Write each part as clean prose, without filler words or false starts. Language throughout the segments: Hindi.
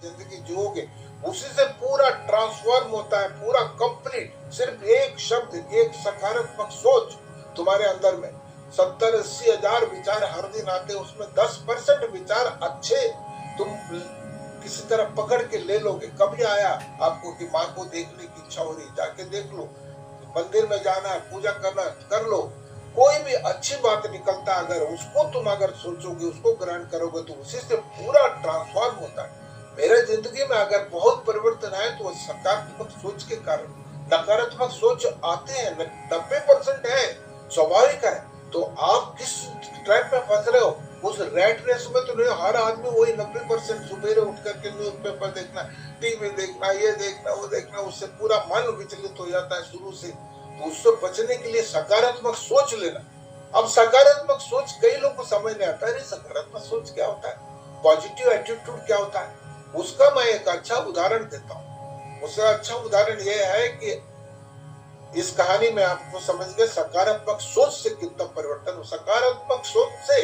जिंदगी जियोगे, उसी से पूरा ट्रांसफॉर्म होता है, पूरा कंप्लीट। सिर्फ एक शब्द, एक सकारात्मक सोच तुम्हारे अंदर में 70-80 हजार विचार हर दिन आते, उसमें 10% विचार अच्छे तुम किसी तरह पकड़ के ले लोगे। कभी आया आपको कि माँ को देखने की इच्छा हो रही, जाके देख लो, मंदिर में जाना है, पूजा करना कर लो, कोई भी अच्छी बात निकलता है, अगर उसको तुम अगर सोचोगे, उसको ग्रहण करोगे, तो उसी से पूरा ट्रांसफॉर्म होता है। मेरे जिंदगी में अगर बहुत परिवर्तन आए तो सकारात्मक सोच के कारण। नकारात्मक सोच आते हैं, 90% है, स्वाभाविक है। तो आप किस ट्रैप में फंस रहे हो, उस रैट रेस में तो नहीं। हर आदमी वही 90% सुबेरे उठ करके न्यूज़पेपर देखना, टीवी देखना, ये देखना, वो देखना, उससे पूरा मन विचलित हो जाता है शुरू से। तो उससे बचने के लिए सकारात्मक सोच लेना। अब सकारात्मक सोच कई लोगों को समझ नहीं आता है, सकारात्मक सोच क्या होता है, पॉजिटिव एटीट्यूड क्या होता है। उसका मैं एक अच्छा उदाहरण देता हूँ। उसका अच्छा उदाहरण यह है कि इस कहानी में आपको समझ गए सकारात्मक सोच से कितना परिवर्तन हो। सकारात्मक सोच से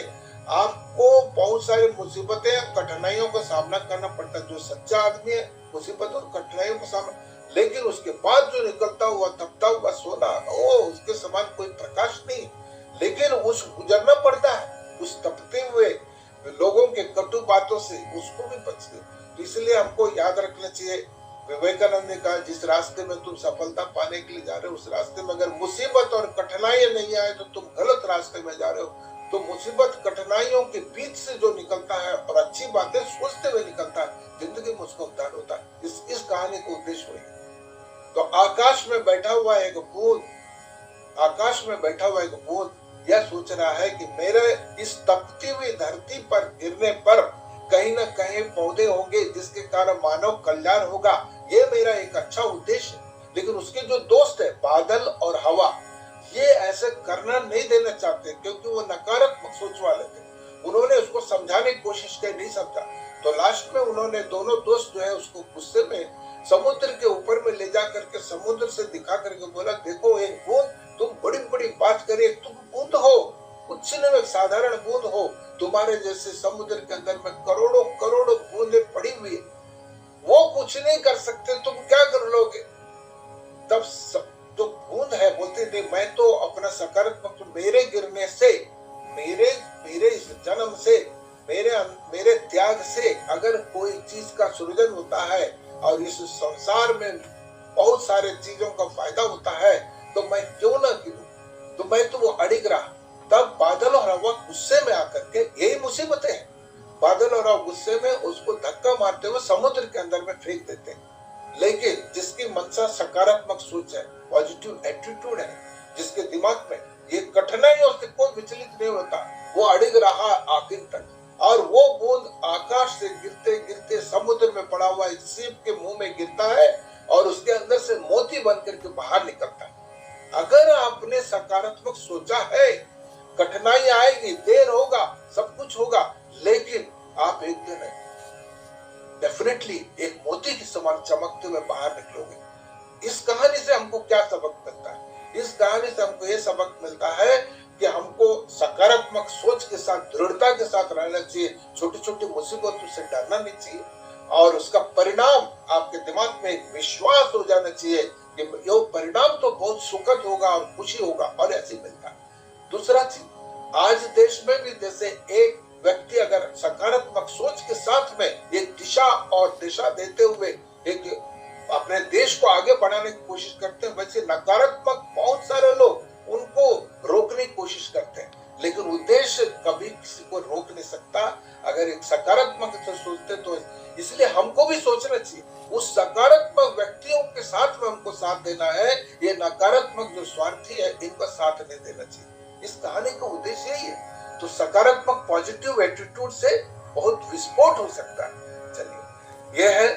आपको बहुत सारी मुसीबतें, कठिनाइयों का सामना करना पड़ता है। जो सच्चा आदमी है, मुसीबतों और कठिनाइयों का सामना, लेकिन उसके बाद जो निकलता हुआ तपता हुआ सोना, ओ उसके समान कोई प्रकाश नहीं। लेकिन उस गुजरना पड़ता है उस तपते हुए लोगों के कटु बातों से, उसको भी बचते। तो इसलिए हमको याद रखना चाहिए, विवेकानंद ने कहा, जिस रास्ते में तुम सफलता पाने के लिए जा रहे हो, उस रास्ते में अगर मुसीबत और कठिनाइयां नहीं आए तो तुम गलत रास्ते में जा रहे हो। तो मुसीबत कठिनाइयों के बीच से जो निकलता है और अच्छी बातें सोचते हुए निकलता है, जिंदगी में उसका उद्धार होता है। इस कहानी का उद्देश्य वही है। तो आकाश में बैठा हुआ एक बूंद, आकाश में बैठा हुआ एक बूंद यह सोच रहा है कि मेरे इस तपती हुई धरती पर गिरने पर कहीं न कहीं पौधे होंगे, जिसके कारण मानव कल्याण होगा। ये मेरा एक अच्छा उद्देश्य है। लेकिन उसके जो दोस्त है बादल और हवा, ये ऐसे करना नहीं देना चाहते, क्योंकि वो नकारात्मक सोच वाले थे। उन्होंने उसको समझाने की कोशिश की, नहीं समझा। तो लास्ट में उन्होंने दोनों दोस्त जो है उसको गुस्से में समुद्र के ऊपर में ले जा करके समुद्र से दिखा करके बोला, देखो एक बूंद, तुम बड़ी बड़ी बात करे, तुम बूंद हो, कुछ नहीं, साधारण बूंद हो। तुम्हारे जैसे समुद्र के अंदर में करोड़ों करोड़ों बूंदें पड़ी हुई है, वो कुछ नहीं कर सकते, तुम क्या कर लोगे। तब जो बूंद है बोलते, नहीं मैं तो अपना सकारात्मक, मेरे गिरने से, मेरे मेरे इस जन्म से, मेरे त्याग से अगर कोई चीज का सृजन होता है और इस संसार में बहुत सारे चीजों का फायदा होता है, तो मैं क्यों ना गिरूं। तो मैं तो वो अड़िग रहा। तब बादल और हवा गुस्से में आकर के, यही मुसीबतें हैं, बादल और हवा गुस्से में उसको धक्का मारते हुए समुद्र के अंदर में फेंक देते हैं। लेकिन जिसकी मनसा सकारात्मक सोच है, पॉजिटिव एटीट्यूड है, जिसके दिमाग में ये कठिनाइयों से कोई विचलित नहीं होता, वो अड़िग रहा आखिर तक। और वो बूंद आकाश से गिरते गिरते समुद्र में पड़ा हुआ एक सीप के मुंह में गिरता है और उसके अंदर से मोती बन करके बाहर निकलता है। अगर आपने सकारात्मक सोचा है, कठिनाई आएगी, देर होगा, सब कुछ होगा, लेकिन आप एक दिन डेफिनेटली एक मोती के समान चमकते हुए बाहर निकलोगे। इस कहानी से हमको क्या सबक मिलता है? इस कहानी से हमको ये सबक मिलता है कि हमको सकारात्मक सोच के साथ, दृढ़ता के साथ रहना चाहिए। छोटी छोटी मुसीबतों से डरना नहीं चाहिए और उसका परिणाम आपके दिमाग में एक विश्वास हो जाना चाहिए कि ये परिणाम तो बहुत सुखद होगा और खुशी होगा, और ऐसे मिलता है। दूसरा चीज, आज देश में भी जैसे एक व्यक्ति अगर सकारात्मक सोच के साथ में एक दिशा और दिशा देते हुए एक अपने देश को आगे बढ़ाने की कोशिश करते हैं, वैसे नकारात्मक बहुत सारे लोग उनको रोकने की कोशिश करते हैं, लेकिन उद्देश्य कभी किसी को रोक नहीं सकता अगर एक सकारात्मक से सोचते। तो इसलिए हमको भी सोचना चाहिए, उस सकारात्मक व्यक्तियों के साथ में हमको साथ देना है। ये नकारात्मक जो स्वार्थी है, इनका साथ नहीं देना चाहिए। इस कहानी का उद्देश्य यही है। तो सकारात्मक पॉजिटिव एटीट्यूड से बहुत विस्फोट हो सकता है। चलिए, यह है